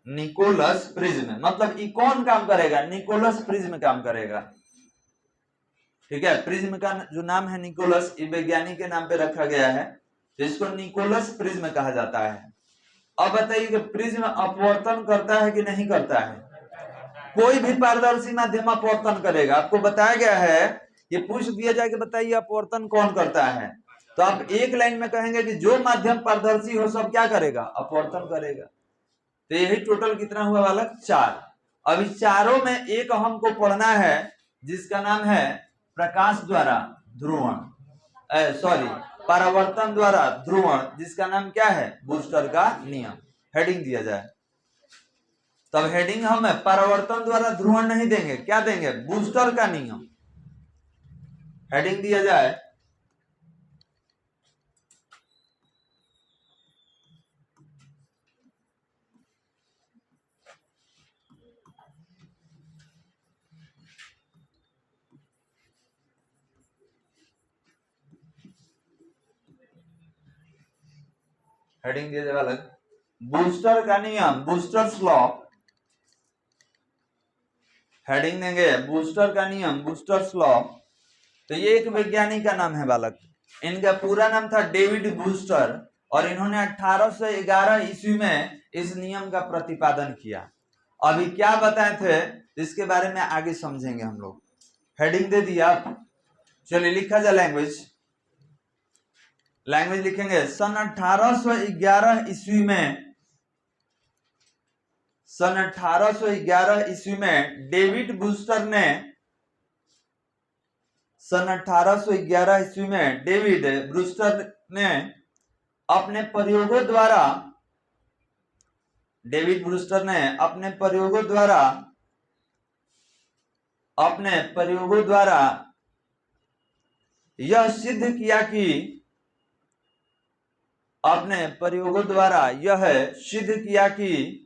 निकोलस प्रिज्म मतलब ये कौन काम करेगा? निकोलस प्रिज्म काम करेगा, ठीक है। प्रिज्म का जो नाम है निकोलस, ये वैज्ञानिक के नाम पे रखा गया है, तो इसको निकोलस प्रिज्म कहा जाता है। अब बताइए कि प्रिज्म अपवर्तन करता है कि नहीं करता है? कोई भी पारदर्शी माध्यम अपवर्तन करेगा। आपको बताया गया है, ये पूछ दिया जाए कि बताइए अपवर्तन कौन करता है, तो आप एक लाइन में कहेंगे कि जो माध्यम पारदर्शी हो सब क्या करेगा? अपवर्तन करेगा। तो यही टोटल कितना हुआ बालक? 4। अभी चारों में एक हमको पढ़ना है जिसका नाम है प्रकाश द्वारा ध्रुवण, सॉरी परावर्तन द्वारा ध्रुवण, जिसका नाम क्या है? बूस्टर का नियम। हेडिंग दिया जाए, तब हेडिंग हम परावर्तन द्वारा ध्रुवण नहीं देंगे, क्या देंगे? बूस्टर का नियम। हेडिंग दिया जाए हेडिंग दिया जाए अलग, बूस्टर का नियम, बूस्टर्स लॉ। हेडिंग देंगे बूस्टर का नियम, बूस्टर्स लॉ। तो ये एक वैज्ञानिक का नाम है बालक, इनका पूरा नाम था डेविड बूस्टर, और इन्होंने 1811 ईस्वी में इस नियम का प्रतिपादन किया। अभी क्या बताए थे इसके बारे में आगे समझेंगे हम लोग। हेडिंग दे दिया, चलिए लिखा जाए लैंग्वेज। लैंग्वेज लिखेंगे सन 1811 ईस्वी में, सन 1811 ईस्वी में डेविड बूस्टर ने, सन 1811 ईस्वी में डेविड ब्रूस्टर ने अपने प्रयोगों द्वारा, डेविड ब्रूस्टर ने अपने प्रयोगों द्वारा यह सिद्ध किया कि, अपने प्रयोगों द्वारा यह सिद्ध किया कि,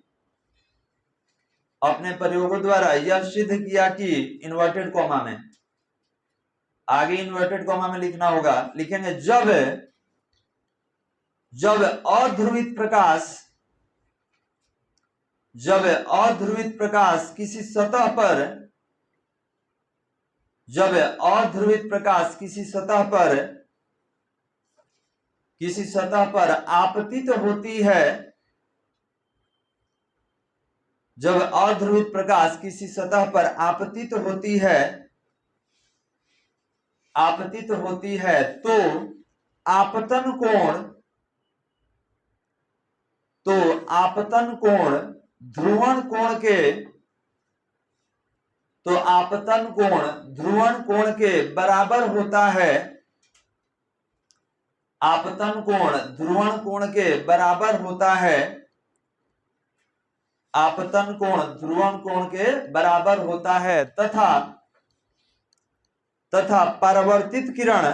अपने प्रयोगों द्वारा यह सिद्ध किया कि, इन्वर्टेड कॉमा में, आगे इन्वर्टेड कॉमा में लिखना होगा, लिखेंगे जब अध्रुवित प्रकाश किसी सतह पर जब अध्रुवित प्रकाश किसी सतह पर आपतित होती है, जब अध्रुवित प्रकाश किसी सतह पर आपतित होती है तो आपतन कोण ध्रुवण कोण के बराबर होता है। आपतन कोण ध्रुवण कोण के बराबर होता है। आपतन कोण ध्रुवण कोण के बराबर होता है तथा परावर्तित किरण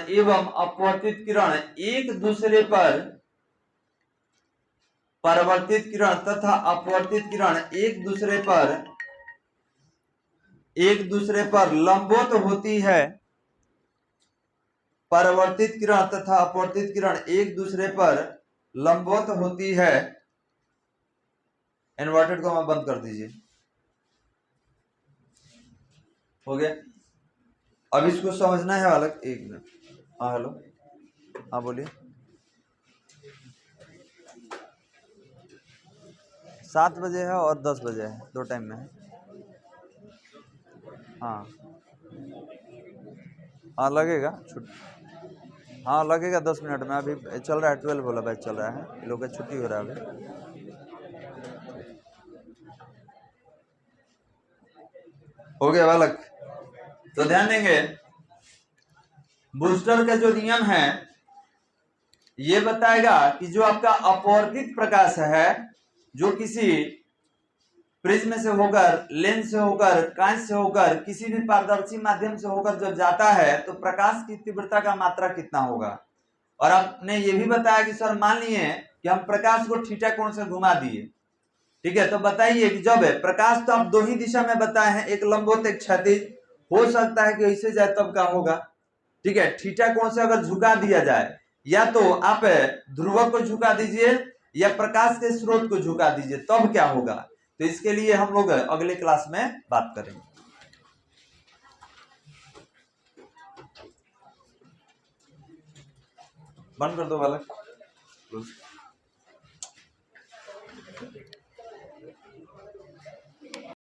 एवं अपवर्तित किरण एक दूसरे पर परावर्तित किरण तथा अपवर्तित किरण एक दूसरे पर लंबवत होती है। परावर्तित किरण तथा अपवर्तित किरण एक दूसरे पर लंबवत होती है। इन्वर्टेड कॉमा बंद कर दीजिए। हो गया। अब इसको समझना है अलग। एक मिनट। हाँ हेलो, हाँ बोलिए। 7 बजे है और 10 बजे है, 2 टाइम में है। हाँ हाँ लगेगा हाँ लगेगा 10 मिनट में। अभी चल रहा है 12 वाला बैच चल रहा है, ये लोग का छुट्टी हो रहा है अभी। हो गया बालक। तो ध्यान देंगे, बूस्टर का जो नियम है ये बताएगा कि जो आपका अपवर्तित प्रकाश है, जो किसी प्रिज्म से होकर, लेंस से होकर, कांच से होकर, किसी भी पारदर्शी माध्यम से होकर जब जाता है तो प्रकाश की तीव्रता का मात्रा कितना होगा। और आपने ये भी बताया कि सर मान लिए कि हम प्रकाश को थीटा कोण से घुमा दिए, ठीक है, तो बताइए कि जब प्रकाश तो आप 2 ही दिशा में बताए हैं, एक लंबवत एक क्षैतिज, हो सकता है कि ऐसे जाए तब क्या होगा। ठीक है, थीटा कोण से अगर झुका दिया जाए, या तो आप ध्रुवक को झुका दीजिए या प्रकाश के स्रोत को झुका दीजिए, तब क्या होगा। तो इसके लिए हम लोग अगले क्लास में बात करेंगे। बंद कर दो बालक।